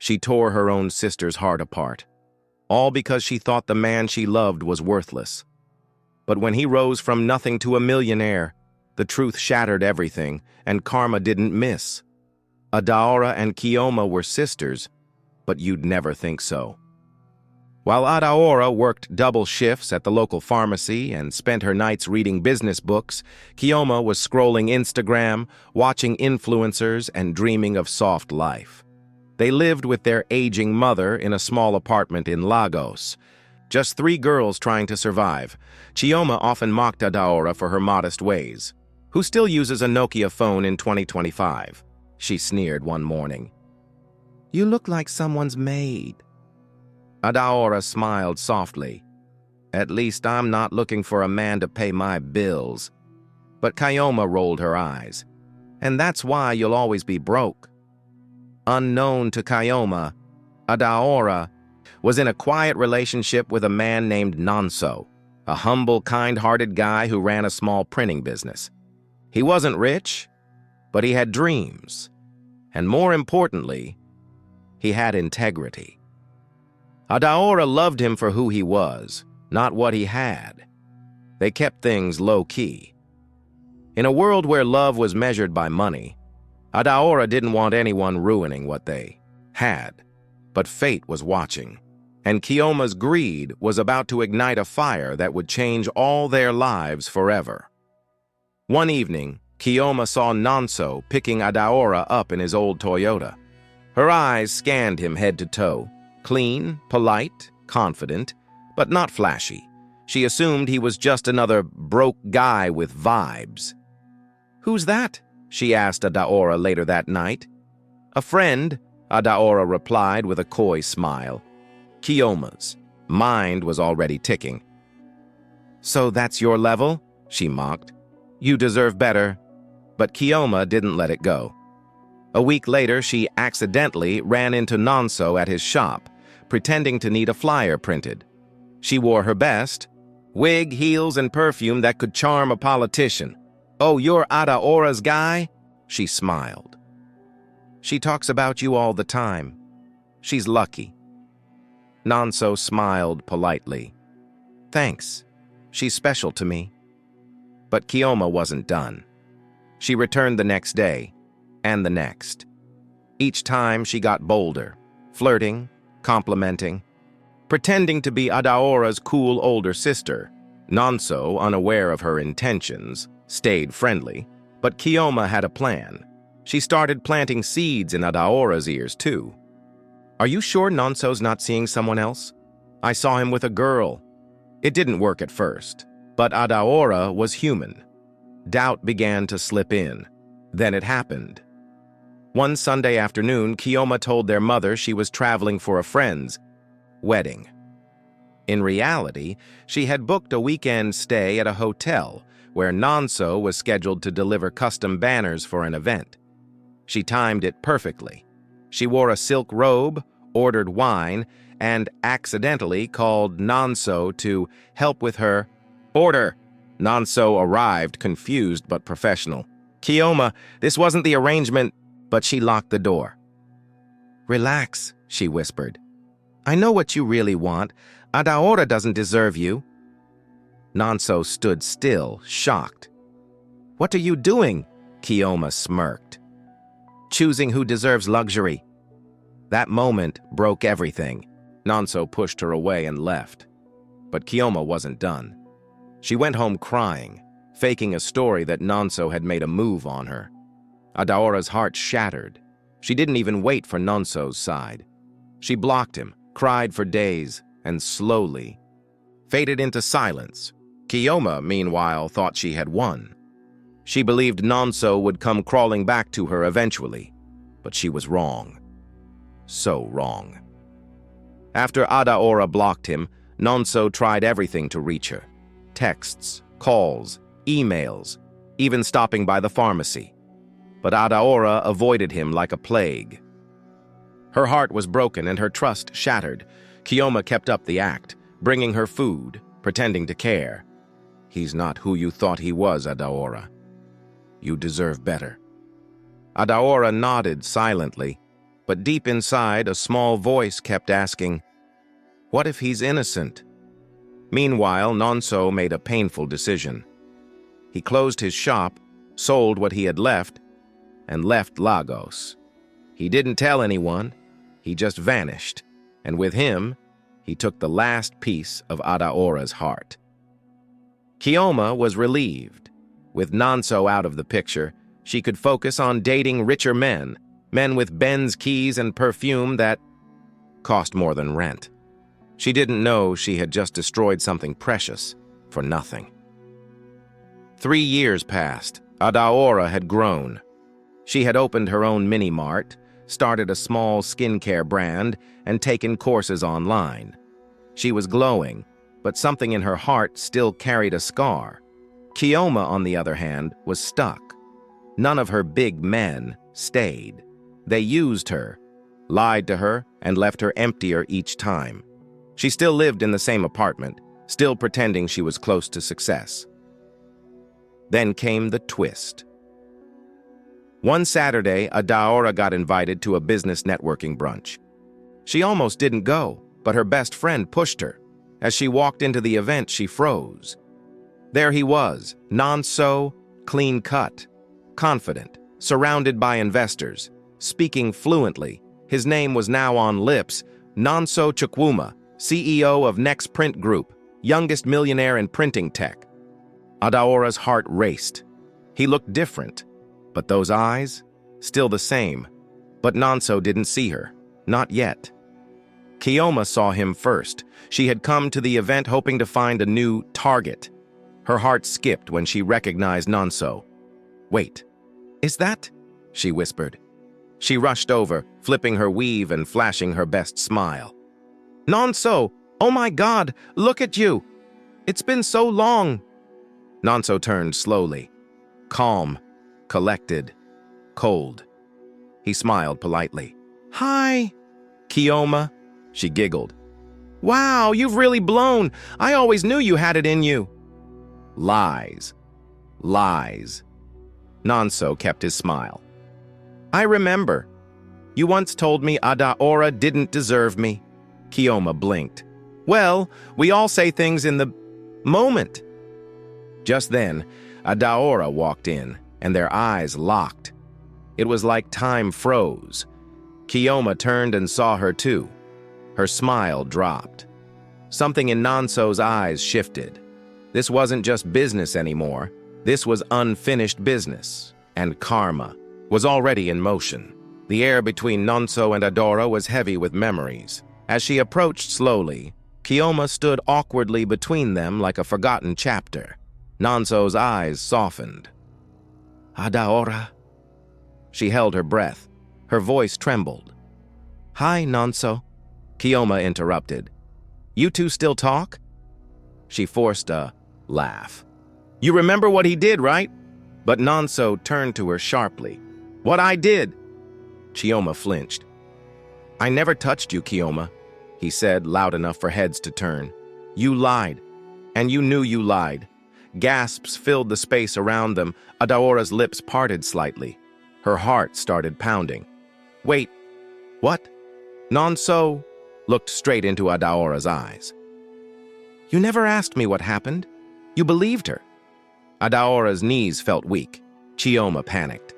She tore her own sister's heart apart, all because she thought the man she loved was worthless. But when he rose from nothing to a millionaire, the truth shattered everything, and karma didn't miss. Adaora and Chioma were sisters, but you'd never think so. While Adaora worked double shifts at the local pharmacy and spent her nights reading business books, Chioma was scrolling Instagram, watching influencers, and dreaming of soft life. They lived with their aging mother in a small apartment in Lagos. Just 3 girls trying to survive. Chioma often mocked Adaora for her modest ways. "Who still uses a Nokia phone in 2025? She sneered one morning. "You look like someone's maid." Adaora smiled softly. "At least I'm not looking for a man to pay my bills." But Chioma rolled her eyes. "And that's why you'll always be broke." Unknown to Chioma, Adaora was in a quiet relationship with a man named Nonso, a humble, kind-hearted guy who ran a small printing business. He wasn't rich, but he had dreams. And more importantly, he had integrity. Adaora loved him for who he was, not what he had. They kept things low-key. In a world where love was measured by money, Adaora didn't want anyone ruining what they had. But fate was watching, and Chioma's greed was about to ignite a fire that would change all their lives forever. One evening, Chioma saw Nonso picking Adaora up in his old Toyota. Her eyes scanned him head to toe. Clean, polite, confident, but not flashy. She assumed he was just another broke guy with vibes. "Who's that?" she asked Adaora later that night. "A friend," Adaora replied with a coy smile. Chioma's mind was already ticking. "So that's your level?" she mocked. "You deserve better." But Chioma didn't let it go. A week later, she accidentally ran into Nonso at his shop, pretending to need a flyer printed. She wore her best, wig, heels, and perfume that could charm a politician. "Oh, you're Adaora's guy?" She smiled. "She talks about you all the time. She's lucky." Nonso smiled politely. "Thanks. She's special to me." But Chioma wasn't done. She returned the next day, and the next. Each time she got bolder, flirting, complimenting, pretending to be Adaora's cool older sister. Nonso, unaware of her intentions, stayed friendly, but Chioma had a plan. She started planting seeds in Adaora's ears, too. "Are you sure Nonso's not seeing someone else? I saw him with a girl." It didn't work at first, but Adaora was human. Doubt began to slip in. Then it happened. One Sunday afternoon, Chioma told their mother she was traveling for a friend's wedding. In reality, she had booked a weekend stay at a hotel where Nonso was scheduled to deliver custom banners for an event. She timed it perfectly. She wore a silk robe, ordered wine, and accidentally called Nonso to help with her order. Nonso arrived, confused but professional. "Chioma, this wasn't the arrangement," but she locked the door. "Relax," she whispered. "I know what you really want. Adaora doesn't deserve you." Nonso stood still, shocked. "What are you doing?" Chioma smirked. "Choosing who deserves luxury." That moment broke everything. Nonso pushed her away and left. But Chioma wasn't done. She went home crying, faking a story that Nonso had made a move on her. Adaora's heart shattered. She didn't even wait for Nonso's side. She blocked him, cried for days, and slowly faded into silence. Chioma, meanwhile, thought she had won. She believed Nonso would come crawling back to her eventually, but she was wrong. So wrong. After Adaora blocked him, Nonso tried everything to reach her. Texts, calls, emails, even stopping by the pharmacy. But Adaora avoided him like a plague. Her heart was broken and her trust shattered. Chioma kept up the act, bringing her food, pretending to care. "He's not who you thought he was, Adaora. You deserve better." Adaora nodded silently. But deep inside, a small voice kept asking, "What if he's innocent?" Meanwhile, Nonso made a painful decision. He closed his shop, sold what he had left, and left Lagos. He didn't tell anyone, he just vanished, and with him, he took the last piece of Adaora's heart. Chioma was relieved. With Nonso out of the picture, she could focus on dating richer men with Benz keys and perfume that cost more than rent. She didn't know she had just destroyed something precious for nothing. 3 years passed. Adaora had grown. She had opened her own mini-mart, started a small skincare brand, and taken courses online. She was glowing, but something in her heart still carried a scar. Chioma, on the other hand, was stuck. None of her big men stayed. They used her, lied to her, and left her emptier each time. She still lived in the same apartment, still pretending she was close to success. Then came the twist. One Saturday, Adaora got invited to a business networking brunch. She almost didn't go, but her best friend pushed her. As she walked into the event, she froze. There he was, Nonso, clean-cut, confident, surrounded by investors, speaking fluently. His name was now on lips, Nonso Chioma, CEO of Next Print Group, youngest millionaire in printing tech. Adaora's heart raced. He looked different, but those eyes, still the same. But Nonso didn't see her, not yet. Chioma saw him first. She had come to the event hoping to find a new target. Her heart skipped when she recognized Nonso. "Wait, is that?" she whispered. She rushed over, flipping her weave and flashing her best smile. "Nonso, oh my God, look at you! It's been so long!" Nonso turned slowly, calm, collected, cold. He smiled politely. "Hi, Chioma," she giggled. "Wow, you've really blown! I always knew you had it in you." Lies. Lies. Nonso kept his smile. "I remember. You once told me Adaora didn't deserve me." Chioma blinked. "Well, we all say things in the moment." Just then, Adaora walked in, and their eyes locked. It was like time froze. Chioma turned and saw her too. Her smile dropped. Something in Nonso's eyes shifted. This wasn't just business anymore. This was unfinished business, and karma was already in motion. The air between Nonso and Adaora was heavy with memories. As she approached slowly, Chioma stood awkwardly between them like a forgotten chapter. Nonso's eyes softened. "Adaora." She held her breath. Her voice trembled. "Hi, Nonso." Chioma interrupted. "You two still talk?" She forced a laugh. "You remember what he did, right?" But Nonso turned to her sharply. "What I did?" Chioma flinched. "I never touched you, Chioma," he said, loud enough for heads to turn. "You lied, and you knew you lied." Gasps filled the space around them. Adaora's lips parted slightly. Her heart started pounding. "Wait, what?" Nonso looked straight into Adaora's eyes. "You never asked me what happened. You believed her." Adaora's knees felt weak. Chioma panicked.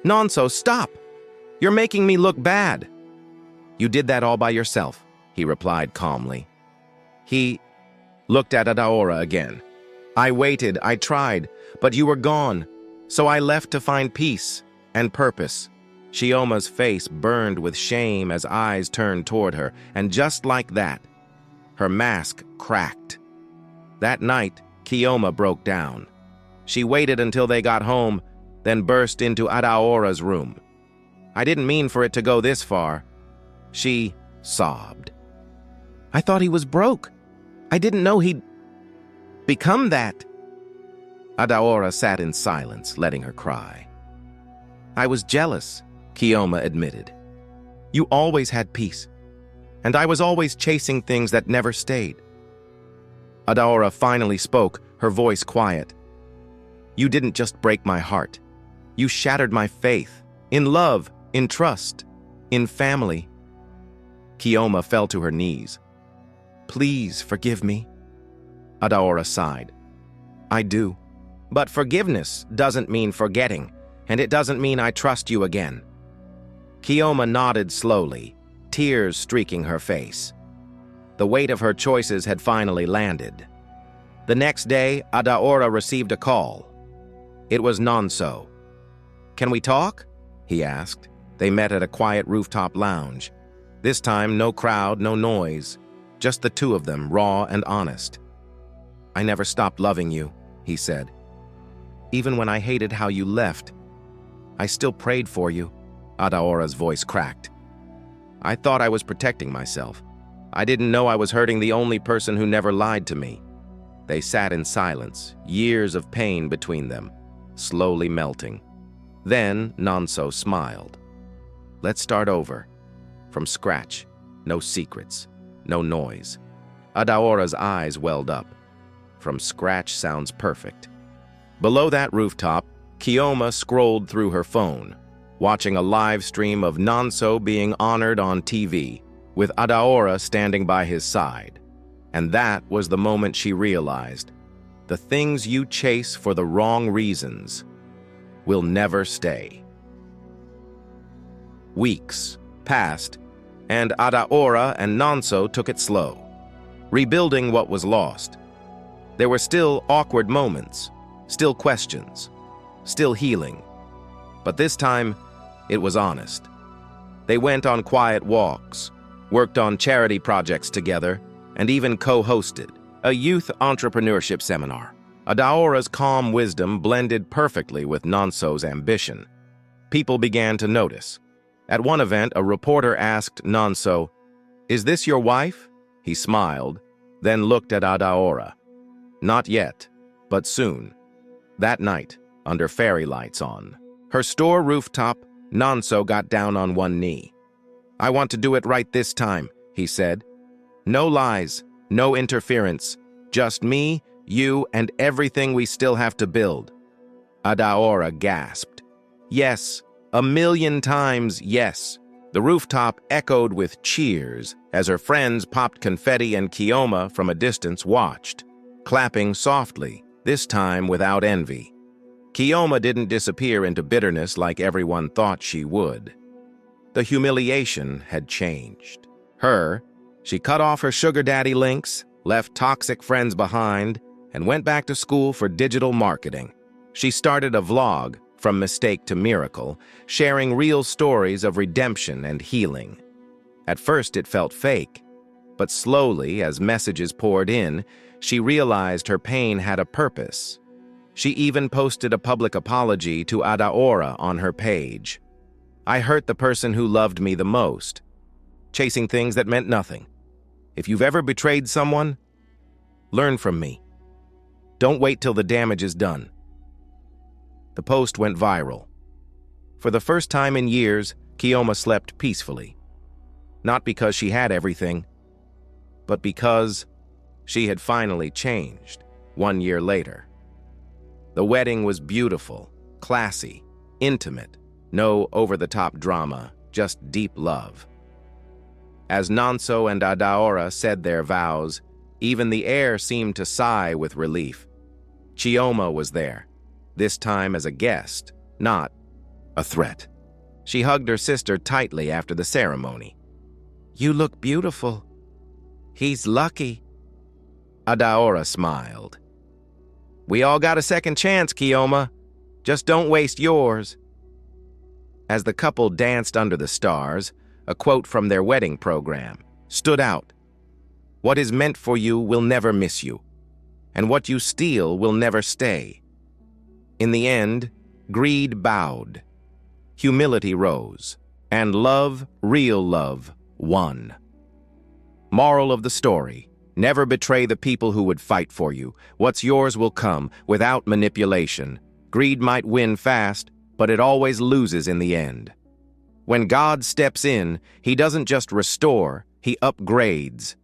"Nonso, stop! You're making me look bad." "You did that all by yourself," he replied calmly. He looked at Adaora again. "I waited, I tried, but you were gone, so I left to find peace and purpose." Chioma's face burned with shame as eyes turned toward her, and just like that, her mask cracked. That night, Chioma broke down. She waited until they got home, then burst into Adaora's room. "I didn't mean for it to go this far," she sobbed. "I thought he was broke. I didn't know he'd become that." Adaora sat in silence, letting her cry. "I was jealous," Chioma admitted. "You always had peace, and I was always chasing things that never stayed." Adaora finally spoke, her voice quiet. "You didn't just break my heart. You shattered my faith, in love, in trust. In family. Chioma fell to her knees. Please forgive me. Adaora sighed. I do. But forgiveness doesn't mean forgetting, and it doesn't mean I trust you again. Chioma nodded slowly, tears streaking her face. The weight of her choices had finally landed. The next day, Adaora received a call. It was Nonso. Can we talk? He asked. They met at a quiet rooftop lounge. This time, no crowd, no noise. Just the two of them, raw and honest. I never stopped loving you, he said. Even when I hated how you left, I still prayed for you. Adaora's voice cracked. I thought I was protecting myself. I didn't know I was hurting the only person who never lied to me. They sat in silence, years of pain between them, slowly melting. Then Nonso smiled. Let's start over. From scratch. No secrets. No noise. Adaora's eyes welled up. From scratch sounds perfect. Below that rooftop, Chioma scrolled through her phone, watching a live stream of Nonso being honored on TV, with Adaora standing by his side. And that was the moment she realized, the things you chase for the wrong reasons will never stay. Weeks passed, and Adaora and Nonso took it slow, rebuilding what was lost. There were still awkward moments, still questions, still healing. But this time, it was honest. They went on quiet walks, worked on charity projects together, and even co-hosted a youth entrepreneurship seminar. Adaora's calm wisdom blended perfectly with Nonso's ambition. People began to notice. At one event, a reporter asked Nonso, "Is this your wife?" He smiled, then looked at Adaora. Not yet, but soon. That night, under fairy lights on her store rooftop, Nonso got down on one knee. I want to do it right this time, he said. No lies, no interference, just me, you, and everything we still have to build. Adaora gasped. Yes, 1,000,000 times yes. The rooftop echoed with cheers as her friends popped confetti and Chioma from a distance watched, clapping softly, this time without envy. Chioma didn't disappear into bitterness like everyone thought she would. The humiliation had changed. She cut off her sugar daddy links, left toxic friends behind, and went back to school for digital marketing. She started a vlog, From Mistake to Miracle, sharing real stories of redemption and healing. At first it felt fake, but slowly, as messages poured in, she realized her pain had a purpose. She even posted a public apology to Adaora on her page. I hurt the person who loved me the most, chasing things that meant nothing. If you've ever betrayed someone, learn from me. Don't wait till the damage is done. The post went viral. For the first time in years, Chioma slept peacefully. Not because she had everything, but because she had finally changed 1 year later. The wedding was beautiful, classy, intimate, no over-the-top drama, just deep love. As Nonso and Adaora said their vows, even the air seemed to sigh with relief. Chioma was there, this time as a guest, not a threat. She hugged her sister tightly after the ceremony. You look beautiful. He's lucky. Adaora smiled. We all got a second chance, Chioma. Just don't waste yours. As the couple danced under the stars, a quote from their wedding program stood out. What is meant for you will never miss you, and what you steal will never stay. In the end, greed bowed, humility rose, and love, real love, won. Moral of the story: never betray the people who would fight for you. What's yours will come without manipulation. Greed might win fast, but it always loses in the end. When God steps in, he doesn't just restore, he upgrades.